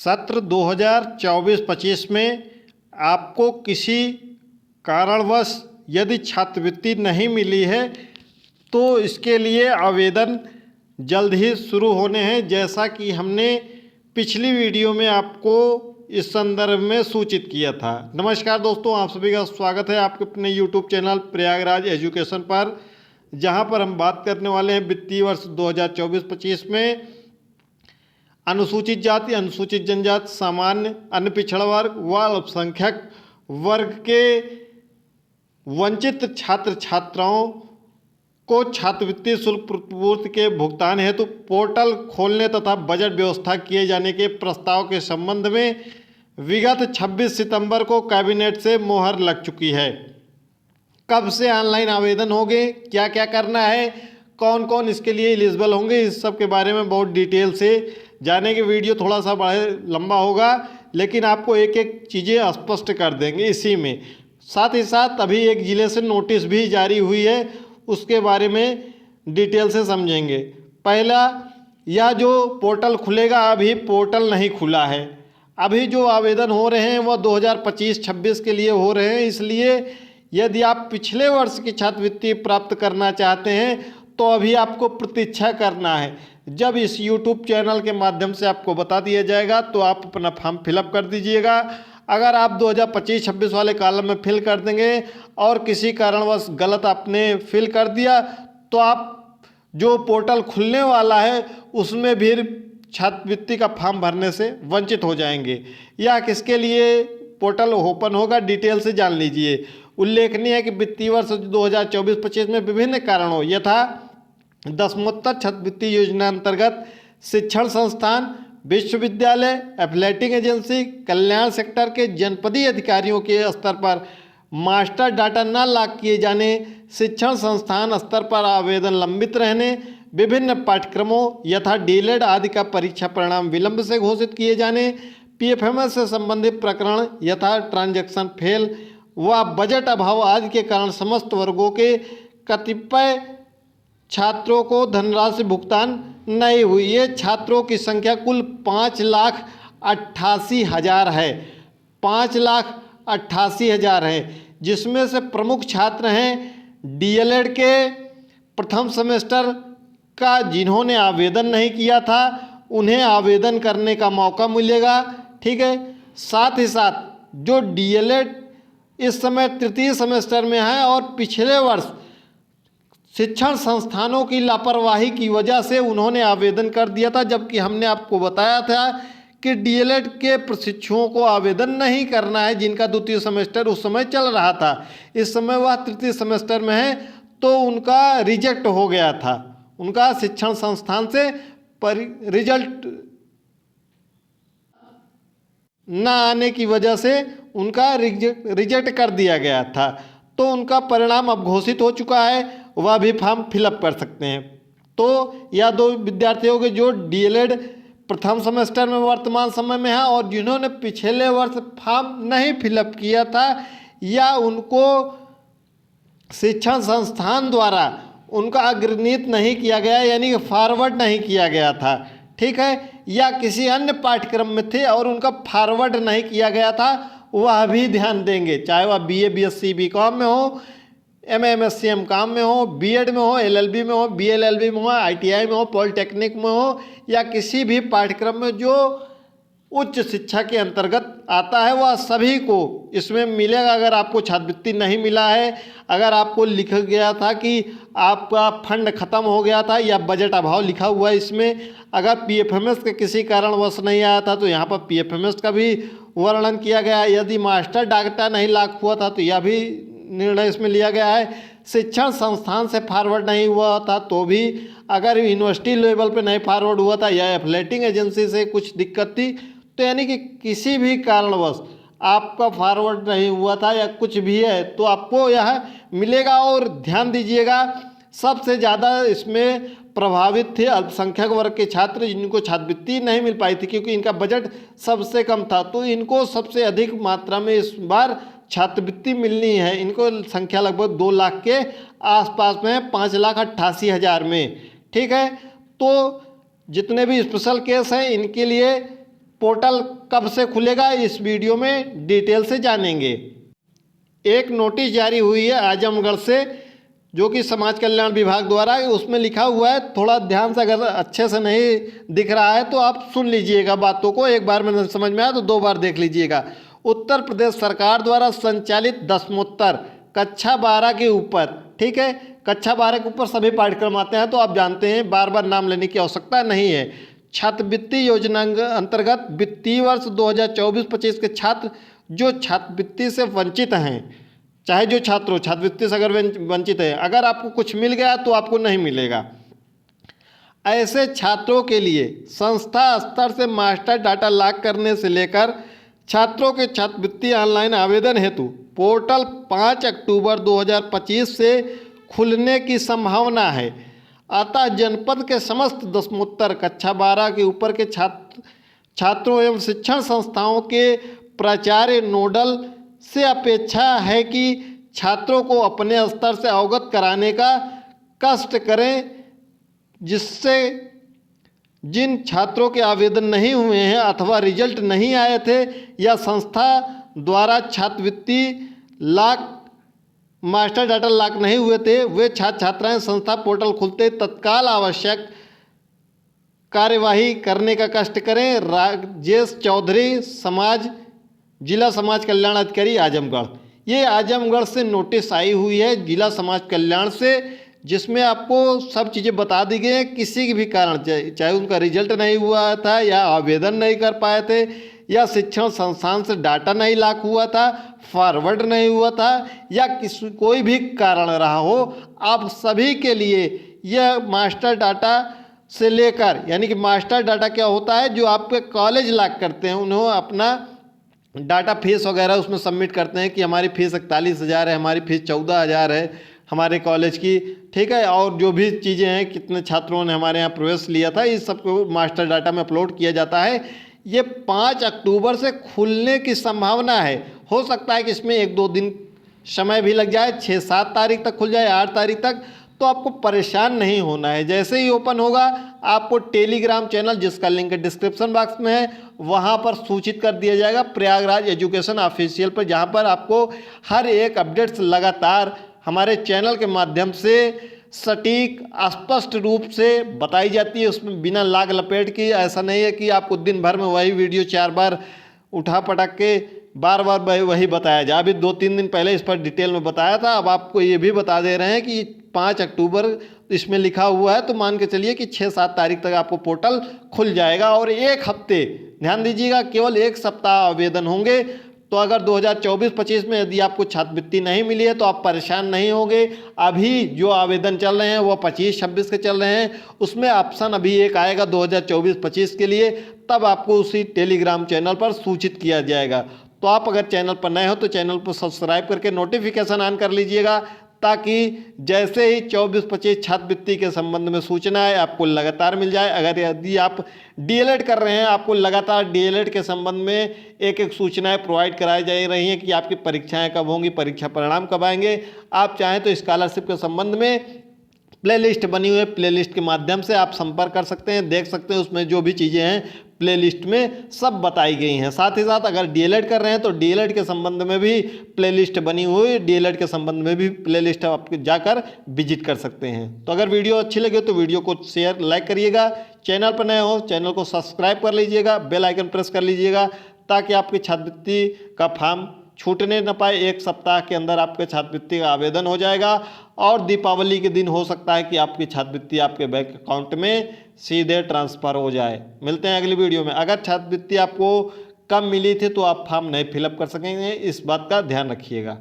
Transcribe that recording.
सत्र 2024-25 में आपको किसी कारणवश यदि छात्रवृत्ति नहीं मिली है तो इसके लिए आवेदन जल्द ही शुरू होने हैं, जैसा कि हमने पिछली वीडियो में आपको इस संदर्भ में सूचित किया था। नमस्कार दोस्तों, आप सभी का स्वागत है आपके अपने यूट्यूब चैनल प्रयागराज एजुकेशन पर, जहां पर हम बात करने वाले हैं वित्तीय वर्ष 2024-25 में अनुसूचित जाति, अनुसूचित जनजाति, सामान्य, अन्य पिछड़ा वर्ग व अल्पसंख्यक वर्ग के वंचित छात्र छात्राओं को छात्रवृत्ति शुल्क प्रतिपूर्ति के भुगतान हेतु पोर्टल खोलने तथा बजट व्यवस्था किए जाने के प्रस्ताव के संबंध में विगत 26 सितंबर को कैबिनेट से मोहर लग चुकी है। कब से ऑनलाइन आवेदन होंगे, क्या क्या करना है, कौन कौन इसके लिए एलिजिबल होंगे, इस सब के बारे में बहुत डिटेल से जाने की वीडियो थोड़ा सा बड़ा लंबा होगा, लेकिन आपको एक एक चीज़ें स्पष्ट कर देंगे इसी में। साथ ही साथ अभी एक ज़िले से नोटिस भी जारी हुई है, उसके बारे में डिटेल से समझेंगे। पहला, यह जो पोर्टल खुलेगा, अभी पोर्टल नहीं खुला है। अभी जो आवेदन हो रहे हैं वह 2025-26 के लिए हो रहे हैं, इसलिए यदि आप पिछले वर्ष की छात्रवृत्ति प्राप्त करना चाहते हैं तो अभी आपको प्रतीक्षा करना है। जब इस YouTube चैनल के माध्यम से आपको बता दिया जाएगा तो आप अपना फॉर्म फिलअप कर दीजिएगा। अगर आप 2025-26 वाले कॉलम में फिल कर देंगे और किसी कारणवश गलत आपने फिल कर दिया तो आप जो पोर्टल खुलने वाला है उसमें भी छात्रवृत्ति का फॉर्म भरने से वंचित हो जाएंगे। या किसके लिए पोर्टल ओपन होगा, डिटेल से जान लीजिए। उल्लेखनीय है कि वित्तीय वर्ष 2024-25 में विभिन्न कारणों यथा दसमोत्तर छात्रवृत्ति योजना अंतर्गत शिक्षण संस्थान, विश्वविद्यालय, एथलेटिक एजेंसी, कल्याण सेक्टर के जनपदीय अधिकारियों के स्तर पर मास्टर डाटा न लॉक किए जाने, शिक्षण संस्थान स्तर पर आवेदन लंबित रहने, विभिन्न पाठ्यक्रमों यथा डीएलएड आदि का परीक्षा परिणाम विलंब से घोषित किए जाने, पीएफएमएस से संबंधित प्रकरण यथा ट्रांजैक्शन फेल व बजट अभाव आदि के कारण समस्त वर्गों के कतिपय छात्रों को धनराशि भुगतान नहीं हुई। ये छात्रों की संख्या कुल 5,88,000 है। 5,88,000 है, जिसमें से प्रमुख छात्र हैं डीएलएड के प्रथम सेमेस्टर का जिन्होंने आवेदन नहीं किया था, उन्हें आवेदन करने का मौका मिलेगा। ठीक है। साथ ही साथ जो डीएलएड इस समय तृतीय सेमेस्टर में है और पिछले वर्ष शिक्षण संस्थानों की लापरवाही की वजह से उन्होंने आवेदन कर दिया था, जबकि हमने आपको बताया था कि डीएलएड के प्रशिक्षुओं को आवेदन नहीं करना है, जिनका द्वितीय सेमेस्टर उस समय चल रहा था। इस समय वह तृतीय सेमेस्टर में है तो उनका रिजेक्ट हो गया था। उनका शिक्षण संस्थान से रिजल्ट न आने की वजह से उनका रिजेक्ट कर दिया गया था, तो उनका परिणाम अब घोषित हो चुका है, वह भी फॉर्म फिलअप कर सकते हैं। तो यह दो विद्यार्थी होंगे जो डीएलएड प्रथम सेमेस्टर में वर्तमान समय में है और जिन्होंने पिछले वर्ष फॉर्म नहीं फिलअप किया था या उनको शिक्षण संस्थान द्वारा उनका अग्रनीत नहीं किया गया, यानी कि फॉरवर्ड नहीं किया गया था। ठीक है। या किसी अन्य पाठ्यक्रम में थे और उनका फॉरवर्ड नहीं किया गया था, वह भी ध्यान देंगे, चाहे वह बीए, बीएससी, बीकॉम में हो, एमए, एमएससी, एमकॉम में हो, बीएड में हो, एलएलबी में हो, बीएलएलबी में हो, आईटीआई में हो, पॉलिटेक्निक में हो, या किसी भी पाठ्यक्रम में जो उच्च शिक्षा के अंतर्गत आता है, वह सभी को इसमें मिलेगा। अगर आपको छात्रवृत्ति नहीं मिला है, अगर आपको लिखा गया था कि आपका फंड खत्म हो गया था या बजट अभाव लिखा हुआ है इसमें, अगर पीएफएमएस के किसी कारणवश नहीं आया था तो यहाँ पर पीएफएमएस का भी वर्णन किया गया है। यदि मास्टर डाटा नहीं लॉक हुआ था तो यह भी निर्णय इसमें लिया गया है। शिक्षण संस्थान से फॉरवर्ड नहीं हुआ था तो भी, अगर यूनिवर्सिटी लेवल पे नहीं फॉरवर्ड हुआ था या एथलेटिक एजेंसी से कुछ दिक्कत थी, तो यानी कि किसी भी कारणवश आपका फॉरवर्ड नहीं हुआ था या कुछ भी है तो आपको यह मिलेगा। और ध्यान दीजिएगा, सबसे ज़्यादा इसमें प्रभावित थे अल्पसंख्यक वर्ग के छात्र, जिनको छात्रवृत्ति नहीं मिल पाई थी क्योंकि इनका बजट सबसे कम था, तो इनको सबसे अधिक मात्रा में इस बार छात्रवृत्ति मिलनी है। इनको संख्या लगभग 2 लाख के आसपास में है, 5,88,000 में। ठीक है। तो जितने भी स्पेशल केस हैं इनके लिए पोर्टल कब से खुलेगा इस वीडियो में डिटेल से जानेंगे। एक नोटिस जारी हुई है आजमगढ़ से, जो कि समाज कल्याण विभाग द्वारा, उसमें लिखा हुआ है, थोड़ा ध्यान से, अगर अच्छे से नहीं दिख रहा है तो आप सुन लीजिएगा बातों को, एक बार में नहीं समझ में आया तो 2 बार देख लीजिएगा। उत्तर प्रदेश सरकार द्वारा संचालित दसमोत्तर कक्षा 12 के ऊपर, ठीक है, कक्षा 12 के ऊपर सभी पाठ्यक्रम आते हैं तो आप जानते हैं, बार बार नाम लेने की आवश्यकता नहीं है। छात्रवृत्ति योजना अंतर्गत वित्तीय वर्ष 2024-25 के छात्र जो छात्रवृत्ति से वंचित हैं, चाहे जो छात्र हो, छात्रवृत्ति से अगर वंचित है, अगर आपको कुछ मिल गया तो आपको नहीं मिलेगा। ऐसे छात्रों के लिए संस्था स्तर से मास्टर डाटा लॉक करने से लेकर छात्रों के छात्रवृत्ति ऑनलाइन आवेदन हेतु पोर्टल 5 अक्टूबर 2025 से खुलने की संभावना है। अतः जनपद के समस्त दसमोत्तर कक्षा 12 के ऊपर के छात्रों एवं शिक्षण संस्थाओं के प्राचार्य नोडल से अपेक्षा है कि छात्रों को अपने स्तर से अवगत कराने का कष्ट करें, जिससे जिन छात्रों के आवेदन नहीं हुए हैं अथवा रिजल्ट नहीं आए थे या संस्था द्वारा छात्रवृत्ति लॉक मास्टर डाटा लॉक नहीं हुए थे, वे छात्र छात्राएं संस्था पोर्टल खुलते तत्काल आवश्यक कार्यवाही करने का कष्ट करें। राजेश चौधरी, जिला समाज कल्याण अधिकारी आजमगढ़। ये आजमगढ़ से नोटिस आई हुई है जिला समाज कल्याण से, जिसमें आपको सब चीज़ें बता दी गई हैं। किसी के भी कारण, चाहे उनका रिजल्ट नहीं हुआ था या आवेदन नहीं कर पाए थे या शिक्षण संस्थान से डाटा नहीं लॉक हुआ था, फॉरवर्ड नहीं हुआ था या कोई भी कारण रहा हो, आप सभी के लिए यह मास्टर डाटा से लेकर, यानी कि मास्टर डाटा क्या होता है, जो आपके कॉलेज लॉक करते हैं, उन्होंने अपना डाटा फीस वगैरह उसमें सबमिट करते हैं कि हमारी फ़ीस 41,000 है, हमारी फ़ीस 14,000 है हमारे कॉलेज की, ठीक है, और जो भी चीज़ें हैं, कितने छात्रों ने हमारे यहाँ प्रवेश लिया था, इस सब को मास्टर डाटा में अपलोड किया जाता है। ये 5 अक्टूबर से खुलने की संभावना है। हो सकता है कि इसमें 1-2 दिन समय भी लग जाए, 6-7 तारीख तक खुल जाए, 8 तारीख तक, तो आपको परेशान नहीं होना है। जैसे ही ओपन होगा आपको टेलीग्राम चैनल, जिसका लिंक डिस्क्रिप्शन बॉक्स में है, वहाँ पर सूचित कर दिया जाएगा, प्रयागराज एजुकेशन ऑफिशियल पर, जहाँ पर आपको हर एक अपडेट्स लगातार हमारे चैनल के माध्यम से सटीक स्पष्ट रूप से बताई जाती है, उसमें बिना लाग लपेट की। ऐसा नहीं है कि आपको दिन भर में वही वीडियो 4 बार उठा पटक के बार बार वही बताया जाए। अभी 2-3 दिन पहले इस पर डिटेल में बताया था, अब आपको ये भी बता दे रहे हैं कि 5 अक्टूबर इसमें लिखा हुआ है, तो मान के चलिए कि 6-7 तारीख तक आपको पोर्टल खुल जाएगा। और 1 हफ्ते, ध्यान दीजिएगा, केवल 1 सप्ताह आवेदन होंगे। तो अगर 2024-25 में यदि आपको छात्रवृत्ति नहीं मिली है तो आप परेशान नहीं होंगे। अभी जो आवेदन चल रहे हैं वो 25-26 के चल रहे हैं, उसमें ऑप्शन अभी एक आएगा 2024-25 के लिए, तब आपको उसी टेलीग्राम चैनल पर सूचित किया जाएगा। तो आप अगर चैनल पर नए हो तो चैनल को सब्सक्राइब करके नोटिफिकेशन ऑन कर लीजिएगा, ताकि जैसे ही 24-25 छात्रवृत्ति के संबंध में सूचनाएं आपको लगातार मिल जाए। अगर यदि आप डीएलएड कर रहे हैं, आपको लगातार डीएलएड के संबंध में एक सूचनाएं प्रोवाइड कराई जा रही हैं कि आपकी परीक्षाएं कब होंगी, परीक्षा परिणाम कब आएंगे। आप चाहें तो स्कॉलरशिप के संबंध में प्लेलिस्ट बनी हुई है, प्लेलिस्ट के माध्यम से आप संपर्क कर सकते हैं, देख सकते हैं, उसमें जो भी चीज़ें हैं प्लेलिस्ट में सब बताई गई हैं। साथ ही साथ अगर डीएलएड कर रहे हैं तो डीएलएड के संबंध में भी प्लेलिस्ट बनी हुई है, डीएलएड के संबंध में भी प्लेलिस्ट आप जाकर विजिट कर सकते हैं। तो अगर वीडियो अच्छी लगे तो वीडियो को शेयर लाइक करिएगा, चैनल पर नए हो चैनल को सब्सक्राइब कर लीजिएगा, बेल आइकन प्रेस कर लीजिएगा, ताकि आपकी छात्रवृत्ति का फॉर्म छूटने न पाए। 1 सप्ताह के अंदर आपके छात्रवृत्ति का आवेदन हो जाएगा और दीपावली के दिन हो सकता है कि आपकी छात्रवृत्ति आपके बैंक अकाउंट में सीधे ट्रांसफ़र हो जाए। मिलते हैं अगली वीडियो में। अगर छात्रवृत्ति आपको कम मिली थी तो आप फॉर्म नहीं फिलअप कर सकेंगे, इस बात का ध्यान रखिएगा।